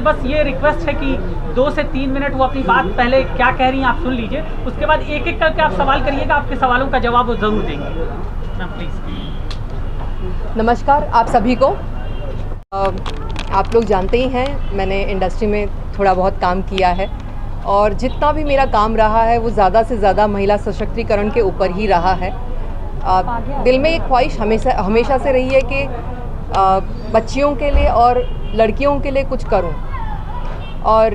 बस ये रिक्वेस्ट है कि 2 से 3 मिनट वो अपनी बात पहले क्या कह रही हैं आप सुन लीजिए, उसके बाद एक एक करके आप सवाल करिएगा, आपके सवालों का जवाब वो ज़रूर देंगे। Ma'am please. नमस्कार आप सभी को। आप लोग जानते ही हैं मैंने इंडस्ट्री में थोड़ा बहुत काम किया है और जितना भी मेरा काम रहा है वो ज़्यादा से ज़्यादा महिला सशक्तिकरण के ऊपर ही रहा है। दिल में एक ख्वाहिश हमेशा से रही है कि बच्चियों के लिए और लड़कियों के लिए कुछ करूं। और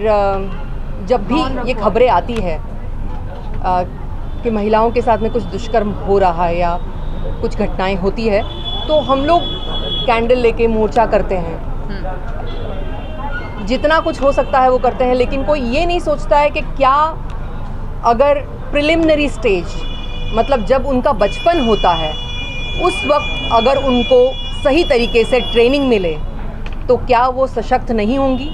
जब भी ये खबरें आती है कि महिलाओं के साथ में कुछ दुष्कर्म हो रहा है या कुछ घटनाएं होती है तो हम लोग कैंडल लेके मोर्चा करते हैं, जितना कुछ हो सकता है वो करते हैं, लेकिन कोई ये नहीं सोचता है कि क्या अगर प्रिलिमिनरी स्टेज मतलब जब उनका बचपन होता है उस वक्त अगर उनको सही तरीके से ट्रेनिंग मिले तो क्या वो सशक्त नहीं होंगी।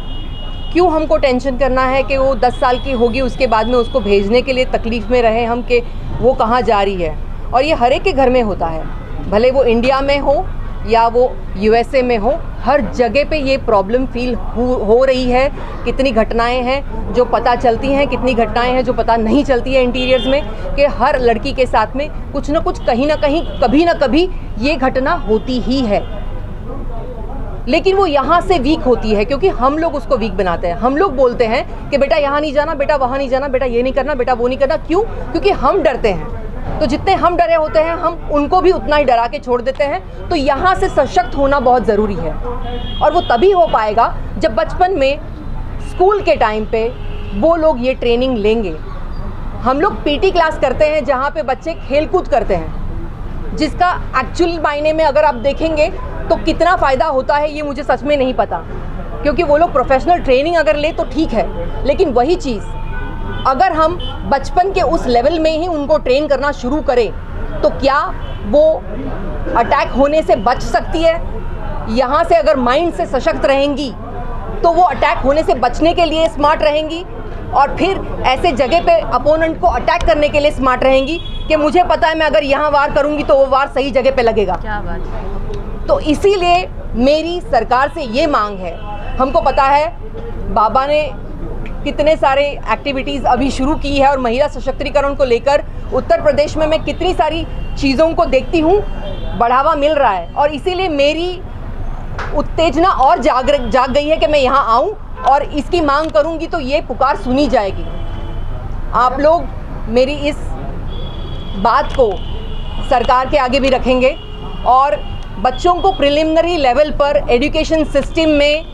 क्यों हमको टेंशन करना है कि वो 10 साल की होगी उसके बाद में उसको भेजने के लिए तकलीफ़ में रहे हम कि वो कहाँ जा रही है। और ये हर एक के घर में होता है, भले वो इंडिया में हो या वो यूएसए में हो, हर जगह पे ये प्रॉब्लम फील हो रही है। कितनी घटनाएं हैं जो पता चलती हैं, कितनी घटनाएं हैं जो पता नहीं चलती है इंटीरियर्स में, कि हर लड़की के साथ में कुछ ना कुछ कहीं ना कहीं कभी ना कभी ये घटना होती ही है। लेकिन वो यहाँ से वीक होती है क्योंकि हम लोग उसको वीक बनाते हैं। हम लोग बोलते हैं कि बेटा यहाँ नहीं जाना, बेटा वहाँ नहीं जाना, बेटा ये नहीं करना, बेटा वो नहीं करना। क्यों? क्योंकि हम डरते हैं। तो जितने हम डरे होते हैं हम उनको भी उतना ही डरा के छोड़ देते हैं। तो यहाँ से सशक्त होना बहुत ज़रूरी है और वो तभी हो पाएगा जब बचपन में स्कूल के टाइम पे वो लोग ये ट्रेनिंग लेंगे। हम लोग पीटी क्लास करते हैं जहाँ पे बच्चे खेल कूद करते हैं, जिसका एक्चुअल मायने में अगर आप देखेंगे तो कितना फ़ायदा होता है ये मुझे सच में नहीं पता, क्योंकि वो लोग प्रोफेशनल ट्रेनिंग अगर ले तो ठीक है, लेकिन वही चीज़ अगर हम बचपन के उस लेवल में ही उनको ट्रेन करना शुरू करें तो क्या वो अटैक होने से बच सकती है। यहाँ से अगर माइंड से सशक्त रहेंगी तो वो अटैक होने से बचने के लिए स्मार्ट रहेंगी और फिर ऐसे जगह पे अपोनेंट को अटैक करने के लिए स्मार्ट रहेंगी कि मुझे पता है मैं अगर यहाँ वार करूँगी तो वो वार सही जगह पे लगेगा। क्या बात। तो इसीलिए मेरी सरकार से ये मांग है। हमको पता है बाबा ने कितने सारे एक्टिविटीज़ अभी शुरू की है और महिला सशक्तिकरण को लेकर उत्तर प्रदेश में मैं कितनी सारी चीज़ों को देखती हूँ, बढ़ावा मिल रहा है। और इसीलिए मेरी उत्तेजना और जाग गई है कि मैं यहाँ आऊँ और इसकी मांग करूँगी तो ये पुकार सुनी जाएगी। आप लोग मेरी इस बात को सरकार के आगे भी रखेंगे और बच्चों को प्रिलिमिनरी लेवल पर एजुकेशन सिस्टम में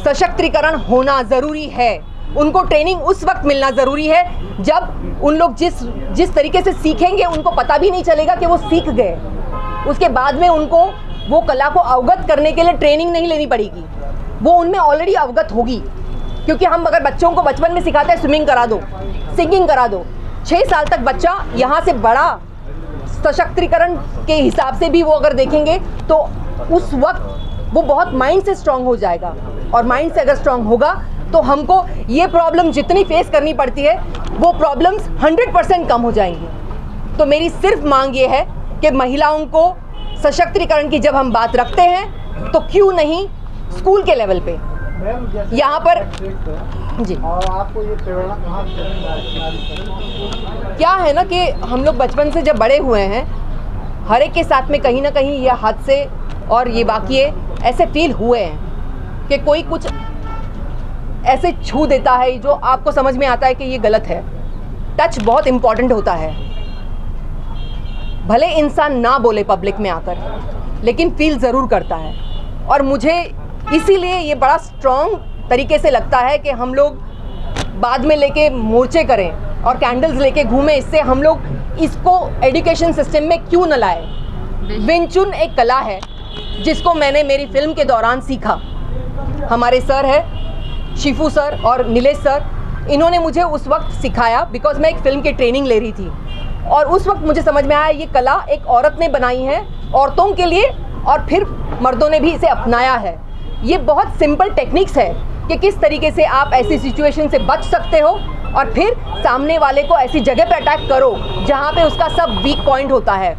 सशक्तिकरण होना ज़रूरी है। उनको ट्रेनिंग उस वक्त मिलना ज़रूरी है जब उन लोग जिस तरीके से सीखेंगे उनको पता भी नहीं चलेगा कि वो सीख गए। उसके बाद में उनको वो कला को अवगत करने के लिए ट्रेनिंग नहीं लेनी पड़ेगी, वो उनमें ऑलरेडी अवगत होगी। क्योंकि हम अगर बच्चों को बचपन में सिखाते हैं स्विमिंग करा दो, सिंगिंग करा दो, 6 साल तक बच्चा यहाँ से बड़ा सशक्तिकरण के हिसाब से भी वो अगर देखेंगे तो उस वक्त वो बहुत माइंड से स्ट्रांग हो जाएगा। और माइंड से अगर स्ट्रांग होगा तो हमको ये प्रॉब्लम जितनी फेस करनी पड़ती है वो प्रॉब्लम्स 100% कम हो जाएंगी। तो मेरी सिर्फ मांग ये है कि महिलाओं को सशक्तिकरण की जब हम बात रखते हैं तो क्यों नहीं स्कूल के लेवल पे यहाँ पर जी। आपको ये प्रेरणा कहाँ से? क्या है ना कि हम लोग बचपन से जब बड़े हुए हैं हर एक के साथ में कहीं ना कहीं ये हादसे और ये वाक़ये ऐसे फील हुए हैं कि कोई कुछ ऐसे छू देता है जो आपको समझ में आता है कि ये गलत है। टच बहुत इम्पॉर्टेंट होता है। भले इंसान ना बोले पब्लिक में आकर, लेकिन फील ज़रूर करता है। और मुझे इसीलिए ये बड़ा स्ट्रॉन्ग तरीके से लगता है कि हम लोग बाद में लेके मोर्चे करें और कैंडल्स लेके घूमें। इससे हम लोग इसको एजुकेशन सिस्टम में क्यों न लाए। विंग चुन एक कला है जिसको मैंने मेरी फिल्म के दौरान सीखा। हमारे सर है शिफू सर और नीलेश सर, इन्होंने मुझे उस वक्त सिखाया बिकॉज मैं एक फ़िल्म की ट्रेनिंग ले रही थी। और उस वक्त मुझे समझ में आया ये कला एक औरत ने बनाई है औरतों के लिए और फिर मर्दों ने भी इसे अपनाया है। ये बहुत सिंपल टेक्निक्स है कि किस तरीके से आप ऐसी सिचुएशन से बच सकते हो और फिर सामने वाले को ऐसी जगह पे अटैक करो जहाँ पे उसका सब वीक पॉइंट होता है।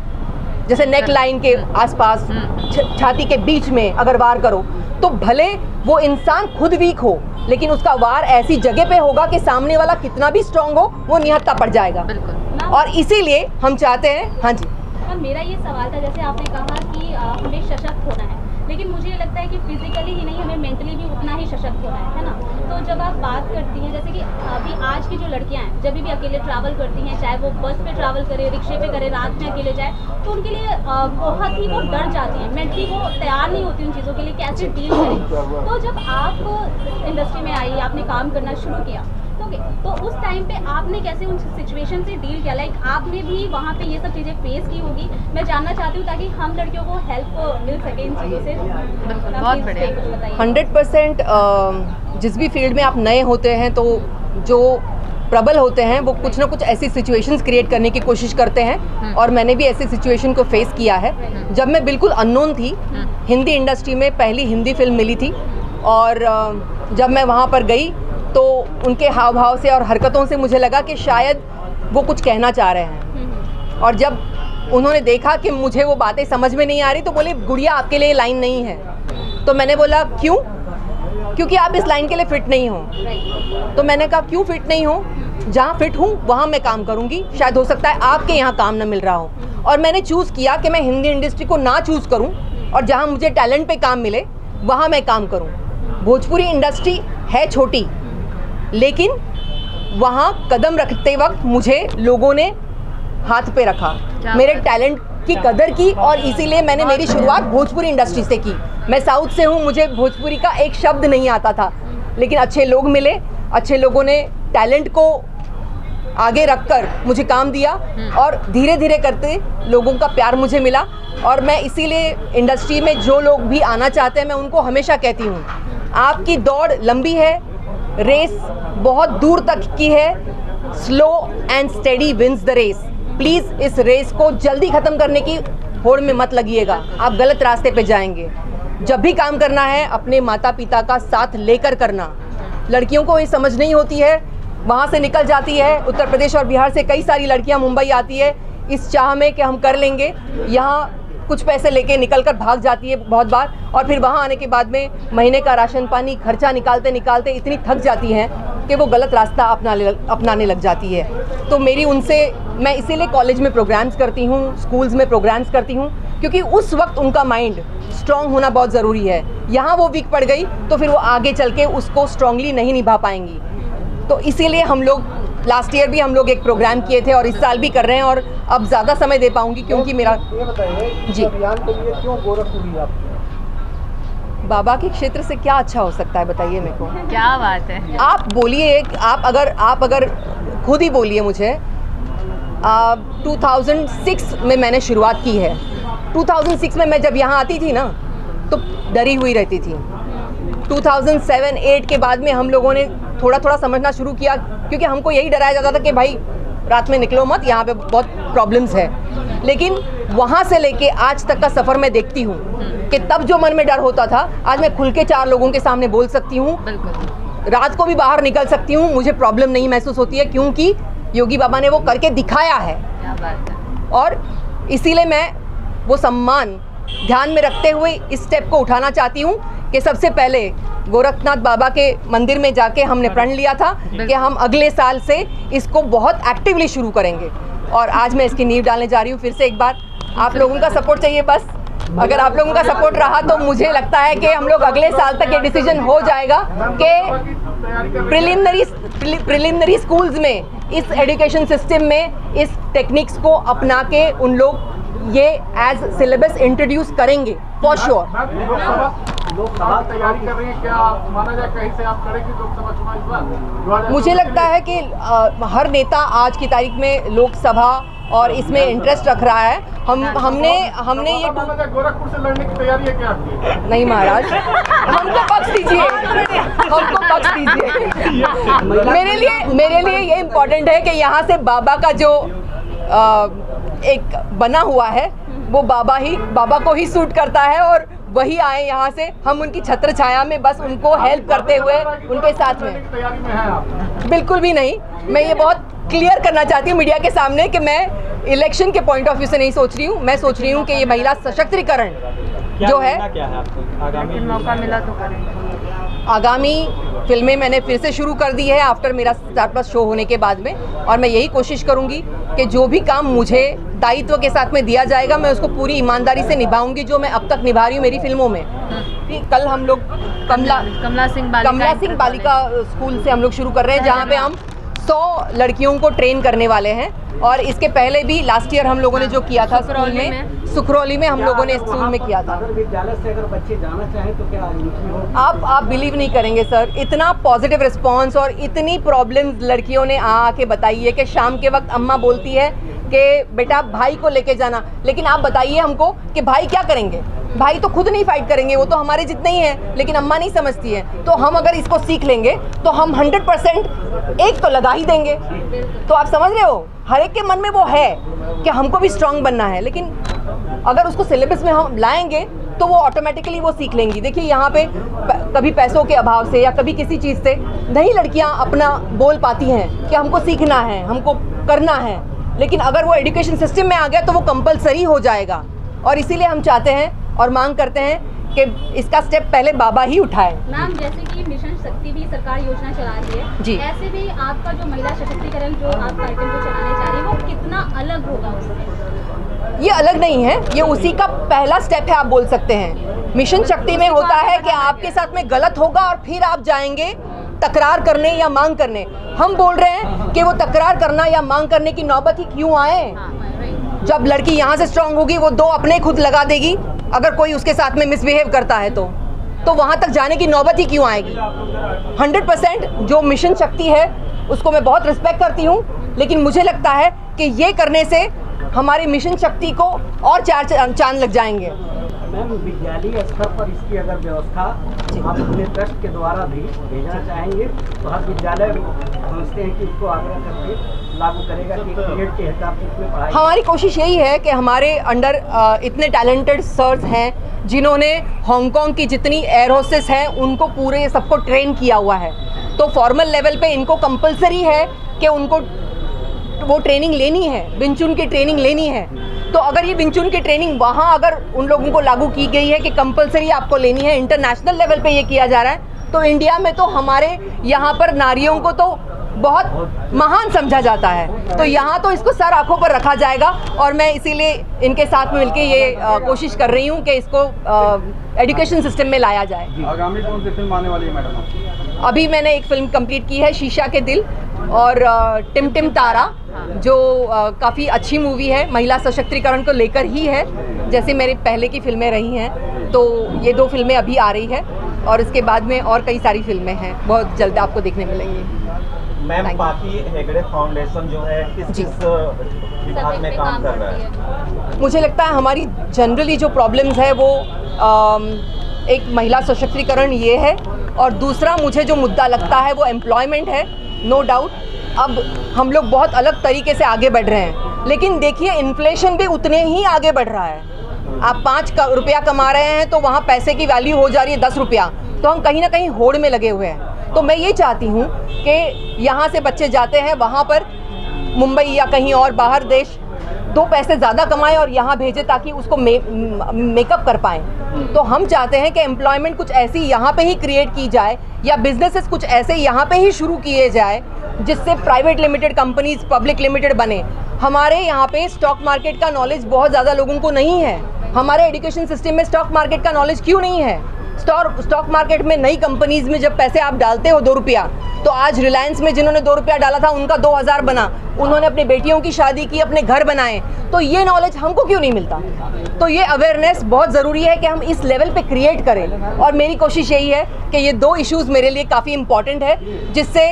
जैसे नेक लाइन के आसपास, छाती के बीच में अगर वार करो तो भले वो इंसान खुद वीक हो, लेकिन उसका वार ऐसी जगह पे होगा कि सामने वाला कितना भी स्ट्रांग हो वो निहत्था पड़ जाएगा। बिल्कुल। और इसीलिए हम चाहते हैं, हाँ जी मैम मेरा ये सवाल था, जैसे आपने कहा कि हमें सशक्त होना है, लेकिन मुझे ये लगता है कि फिजिकली ही नहीं, हमें मेंटली भी उतना ही सशक्त होना है ना। तो जब आप बात करती हैं, जैसे कि अभी आज की जो लड़कियां हैं जब भी अकेले ट्रैवल करती हैं, चाहे वो बस पे ट्रैवल करे, रिक्शे पे करे, रात में अकेले जाए, तो उनके लिए बहुत ही वो डर जाती हैं, मेंटली वो तैयार नहीं होती उन चीज़ों के लिए, कैसे डील करें। तो जब आप इंडस्ट्री में आई, आपने काम करना शुरू किया, तो उस टाइम पे आपने कैसे उन सिचुएशन से डील किया? लाइक आपने भी वहाँ पे ये सब चीज़ें फेस की होगी, मैं जानना चाहती हूँ ताकि हम लड़कियों को हेल्प मिल सके इन चीज़ों से। बिल्कुल, बहुत बढ़िया। 100% जिस भी फील्ड में आप नए होते हैं तो जो प्रबल होते हैं वो कुछ ना कुछ ऐसी सिचुएशंस क्रिएट करने की कोशिश करते हैं, और मैंने भी ऐसी सिचुएशन को फेस किया है। जब मैं बिल्कुल अननोन थी, हिंदी इंडस्ट्री में पहली हिंदी फिल्म मिली थी, और जब मैं वहाँ पर गई तो उनके हाव भाव से और हरकतों से मुझे लगा कि शायद वो कुछ कहना चाह रहे हैं। और जब उन्होंने देखा कि मुझे वो बातें समझ में नहीं आ रही तो बोले, गुड़िया आपके लिए लाइन नहीं है। तो मैंने बोला क्यों? क्योंकि आप इस लाइन के लिए फिट नहीं हो। तो मैंने कहा क्यों फिट नहीं हो? जहाँ फिट हूँ वहाँ मैं काम करूँगी, शायद हो सकता है आपके यहाँ काम ना मिल रहा हो। और मैंने चूज़ किया कि मैं हिंदी इंडस्ट्री को ना चूज़ करूँ, और जहाँ मुझे टैलेंट पे काम मिले वहाँ मैं काम करूँ। भोजपुरी इंडस्ट्री है छोटी, लेकिन वहाँ कदम रखते वक्त मुझे लोगों ने हाथ पे रखा, मेरे टैलेंट की कदर की, और इसीलिए मैंने मेरी शुरुआत भोजपुरी इंडस्ट्री से की। मैं साउथ से हूँ, मुझे भोजपुरी का एक शब्द नहीं आता था, लेकिन अच्छे लोग मिले, अच्छे लोगों ने टैलेंट को आगे रखकर मुझे काम दिया, और धीरे धीरे करते लोगों का प्यार मुझे मिला। और मैं इसीलिए इंडस्ट्री में जो लोग भी आना चाहते हैं, मैं उनको हमेशा कहती हूँ, आपकी दौड़ लंबी है, रेस बहुत दूर तक की है, slow and steady wins the race. Please इस रेस को जल्दी ख़त्म करने की होड़ में मत लगिएगा, आप गलत रास्ते पे जाएंगे। जब भी काम करना है अपने माता पिता का साथ लेकर करना। लड़कियों को ये समझ नहीं होती है, वहाँ से निकल जाती है। उत्तर प्रदेश और बिहार से कई सारी लड़कियाँ मुंबई आती है इस चाह में कि हम कर लेंगे, यहाँ कुछ पैसे लेके निकल कर भाग जाती है बहुत बार, और फिर वहाँ आने के बाद में महीने का राशन पानी खर्चा निकालते निकालते इतनी थक जाती हैं कि वो गलत रास्ता अपनाने लग जाती है। तो मेरी उनसे, मैं इसीलिए कॉलेज में प्रोग्राम्स करती हूँ, स्कूल्स में प्रोग्राम्स करती हूँ, क्योंकि उस वक्त उनका माइंड स्ट्रॉन्ग होना बहुत ज़रूरी है। यहाँ वो वीक पड़ गई तो फिर वो आगे चल के उसको स्ट्रांगली नहीं निभा पाएंगी। तो इसीलिए हम लोग लास्ट ईयर भी हम लोग एक प्रोग्राम किए थे, और इस साल भी कर रहे हैं, और अब ज़्यादा समय दे पाऊंगी क्योंकि मेरा ये बताइए जी अभियान के लिए क्यों गोरखपुर लिया आपने? बाबा के क्षेत्र से क्या अच्छा हो सकता है, बताइए मेरे को। क्या बात है। आप बोलिए, आप अगर खुद ही बोलिए मुझे। 2006 में मैंने शुरुआत की है। 2006 में मैं जब यहाँ आती थी ना तो डरी हुई रहती थी। 2007-8 के बाद में हम लोगों ने थोड़ा थोड़ा समझना शुरू किया, क्योंकि हमको यही डराया जाता था कि भाई रात में निकलो मत, यहाँ पे बहुत प्रॉब्लम्स है। लेकिन वहाँ से लेके आज तक का सफ़र मैं देखती हूँ कि तब जो मन में डर होता था, आज मैं खुल के 4 लोगों के सामने बोल सकती हूँ, रात को भी बाहर निकल सकती हूँ, मुझे प्रॉब्लम नहीं महसूस होती है, क्योंकि योगी बाबा ने वो करके दिखाया है। क्या बात है। और इसीलिए मैं वो सम्मान ध्यान में रखते हुए इस स्टेप को उठाना चाहती हूँ कि सबसे पहले गोरखनाथ बाबा के मंदिर में जाके हमने प्रण लिया था कि हम अगले साल से इसको बहुत एक्टिवली शुरू करेंगे, और आज मैं इसकी नींव डालने जा रही हूँ। फिर से एक बार आप लोगों का सपोर्ट चाहिए बस। अगर आप लोगों का सपोर्ट रहा तो मुझे लगता है कि हम लोग अगले साल तक ये डिसीजन हो जाएगा कि प्रिलिमिनरी स्कूल्स में, इस एजुकेशन सिस्टम में इस टेक्निक्स को अपना के उन लोग ये एज सिलेबस इंट्रोड्यूस करेंगे फॉर श्योर। लोकसभा की तैयारी कर रही है, क्या माना जाए कहीं से आप करेंगे लोकसभा चुनाव इस बार? मुझे लगता है कि हर नेता आज की तारीख में लोकसभा और इसमें इंटरेस्ट रख रहा है। हमने ये गोरखपुर से लड़ने की तैयारी है क्या आपकी? नहीं महाराज, हमको बख्श दीजिए, हमको बख्श दीजिए। मेरे लिए ये इम्पोर्टेंट है कि यहाँ से बाबा का जो एक बना हुआ है वो बाबा को ही सूट करता है, और वही आए यहाँ से, हम उनकी छत्र छाया में बस उनको हेल्प करते हुए उनके साथ में। तैयारी में है आप? बिल्कुल भी नहीं। मैं ये बहुत क्लियर करना चाहती हूँ मीडिया के सामने कि मैं इलेक्शन के पॉइंट ऑफ व्यू से नहीं सोच रही हूँ। मैं सोच रही हूँ कि ये महिला सशक्तिकरण जो है, क्या है आपको आगामी मौका मिला तो करें। आगामी फिल्में मैंने फिर से शुरू कर दी है आफ्टर मेरा स्टार प्लस शो होने के बाद में, और मैं यही कोशिश करूंगी कि जो भी काम मुझे दायित्व के साथ में दिया जाएगा मैं उसको पूरी ईमानदारी से निभाऊंगी, जो मैं अब तक निभा रही हूँ मेरी फिल्मों में। कल हम लोग कमला सिंह बालिका स्कूल से हम लोग शुरू कर रहे हैं, जहाँ पे हम 100 लड़कियों को ट्रेन करने वाले हैं। और इसके पहले भी लास्ट ईयर हम लोगों ने जो किया था स्कूल में, सुखरौली में हम लोगों ने स्कूल में किया था। विद्यालय से अगर बच्चे जाना चाहें तो क्या एंट्री हो? आप बिलीव नहीं करेंगे सर, इतना पॉजिटिव रिस्पांस और इतनी प्रॉब्लम्स लड़कियों ने आके बताई है कि शाम के वक्त अम्मा बोलती है कि बेटा भाई को लेके जाना, लेकिन आप बताइए हमको कि भाई क्या करेंगे? भाई तो खुद नहीं फाइट करेंगे, वो तो हमारे जितने ही हैं, लेकिन अम्मा नहीं समझती है। तो हम अगर इसको सीख लेंगे तो हम 100% एक तो लगा ही देंगे। तो आप समझ रहे हो, हर एक के मन में वो है कि हमको भी स्ट्रांग बनना है, लेकिन अगर उसको सिलेबस में हम लाएंगे तो वो ऑटोमेटिकली वो सीख लेंगी। देखिए यहाँ पे कभी पैसों के अभाव से या कभी किसी चीज़ से नहीं लड़कियाँ अपना बोल पाती हैं कि हमको सीखना है, हमको करना है, लेकिन अगर वो एजुकेशन सिस्टम में आ गया तो वो कंपलसरी हो जाएगा। और इसीलिए हम चाहते हैं और मांग करते हैं कि इसका स्टेप पहले बाबा ही उठाए। मैम, जैसे कि मिशन शक्ति भी सरकार योजना चला रही है जी, ऐसे भी आपका जो महिला सशक्तिकरण जो आप कार्यक्रम जो चलाने जा रही है वो कितना अलग होगा उससे? ये अलग नहीं है, ये उसी का पहला स्टेप है, आप बोल सकते हैं। मिशन शक्ति में होता है कि आपके साथ में गलत होगा और फिर आप जाएंगे तकरार करने या मांग करने। हम बोल रहे हैं कि वो तकरार करना या मांग करने की नौबत ही क्यों आए? जब लड़की यहाँ से स्ट्रांग होगी वो 2 अपने खुद लगा देगी, अगर कोई उसके साथ में मिसबिहेव करता है तो वहाँ तक जाने की नौबत ही क्यों आएगी? 100% जो मिशन शक्ति है उसको मैं बहुत रिस्पेक्ट करती हूँ, लेकिन मुझे लगता है कि ये करने से हमारे मिशन शक्ति को और 4 चांद लग जाएंगे। मैम, विद्यालय स्तर पर इसकी अगर व्यवस्था आप अपने ट्रस्ट के द्वारा भी भेजना चाहेंगे तो हर विद्यालय समझते हैं कि उसको आग्रह करके लागू करेगा कि पीरियड के हिसाब से इसमें पढ़ाई। हमारी कोशिश यही है कि हमारे अंडर इतने टैलेंटेड सर्स हैं जिन्होंने हांगकांग की जितनी एयर होस्टेस हैं उनको पूरे सबको ट्रेन किया हुआ है। तो फॉर्मल लेवल पे इनको कंपलसरी है कि उनको वो ट्रेनिंग लेनी है, विंचुन की ट्रेनिंग लेनी है। तो अगर ये विंचुन की ट्रेनिंग वहाँ अगर उन लोगों को लागू की गई है कि कंपलसरी आपको लेनी है, इंटरनेशनल लेवल पे ये किया जा रहा है, तो इंडिया में तो हमारे यहाँ पर नारियों को तो बहुत महान समझा जाता है। तो यहाँ तो इसको सर आंखों पर रखा जाएगा और मैं इसीलिए इनके साथ में मिलकर ये कोशिश कर रही हूँ कि इसको एजुकेशन सिस्टम में लाया जाए। आगामी कौन सी फिल्म आने वाली है मैडम? अभी मैंने एक फिल्म कंप्लीट की है, शीशा के दिल, और टिम टिम तारा, जो काफ़ी अच्छी मूवी है, महिला सशक्तिकरण को लेकर ही है, जैसे मेरे पहले की फिल्में रही हैं। तो ये 2 फिल्में अभी आ रही है और इसके बाद में और कई सारी फिल्में हैं, बहुत जल्द आपको देखने मिलेंगी। मैम, बाकी हेगड़े फाउंडेशन जो है किस विभाग में काम कर रहा है? मुझे लगता है हमारी जनरली जो प्रॉब्लम्स है वो एक महिला सशक्तिकरण ये है, और दूसरा मुझे जो मुद्दा लगता है वो एम्प्लॉयमेंट है। नो डाउट अब हम लोग बहुत अलग तरीके से आगे बढ़ रहे हैं, लेकिन देखिए इन्फ्लेशन भी उतने ही आगे बढ़ रहा है। आप 5 रुपया कमा रहे हैं तो वहाँ पैसे की वैल्यू हो जा रही है 10 रुपया, तो हम कहीं ना कहीं होड़ में लगे हुए हैं। तो मैं ये चाहती हूँ कि यहाँ से बच्चे जाते हैं वहाँ पर मुंबई या कहीं और बाहर देश 2 पैसे ज़्यादा कमाएं और यहाँ भेजें ताकि उसको मेकअप कर पाएँ। तो हम चाहते हैं कि एम्प्लॉयमेंट कुछ ऐसी यहाँ पे ही क्रिएट की जाए या बिजनेसेस कुछ ऐसे यहाँ पे ही शुरू किए जाए जिससे private limited companies public limited बने। हमारे यहाँ पे स्टॉक मार्केट का नॉलेज बहुत ज़्यादा लोगों को नहीं है। हमारे एजुकेशन सिस्टम में स्टॉक मार्केट का नॉलेज क्यों नहीं है? स्टॉक मार्केट में नई कंपनीज में जब पैसे आप डालते हो 2 रुपया, तो आज रिलायंस में जिन्होंने 2 रुपया डाला था उनका 2000 बना, उन्होंने अपनी बेटियों की शादी की, अपने घर बनाए। तो ये नॉलेज हमको क्यों नहीं मिलता? तो ये अवेयरनेस बहुत ज़रूरी है कि हम इस लेवल पे क्रिएट करें, और मेरी कोशिश यही है कि ये 2 इश्यूज़ मेरे लिए काफ़ी इंपॉर्टेंट है, जिससे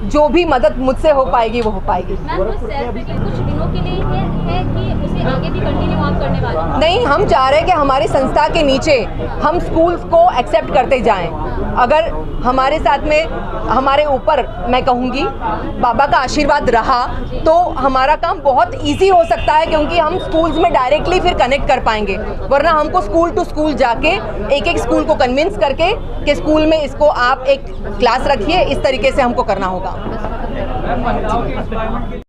जो भी मदद मुझसे हो पाएगी वो हो पाएगी। मैम वो सेल्फ कुछ दिनों के लिए है कि उसे आगे भी कंटिन्यू आप करने वाले हैं? नहीं, हम चाह रहे हैं कि हमारी संस्था के नीचे हम स्कूल्स को एक्सेप्ट करते जाएं। अगर हमारे साथ में, हमारे ऊपर मैं कहूँगी बाबा का आशीर्वाद रहा तो हमारा काम बहुत इजी हो सकता है, क्योंकि हम स्कूल्स में डायरेक्टली फिर कनेक्ट कर पाएंगे। वरना हमको स्कूल टू स्कूल जाके एक एक स्कूल को कन्विंस करके कि स्कूल में इसको आप एक क्लास रखिए, इस तरीके से हमको करना होगा।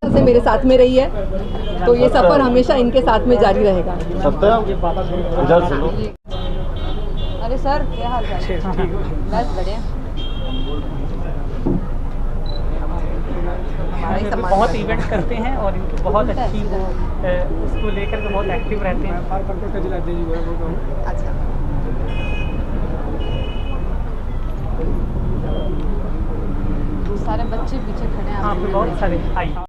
से मेरे साथ में रही है तो ये सफ़र हमेशा इनके साथ में जारी रहेगा। अरे सर, क्या हाल चाल? बस बढ़िया। बहुत इवेंट्स करते हैं और इनकी बहुत अच्छी वो उसको लेकर के बहुत एक्टिव रहते हैं। अच्छा, सारे बच्चे पीछे खड़े हैं। हाँ, बहुत सारे आई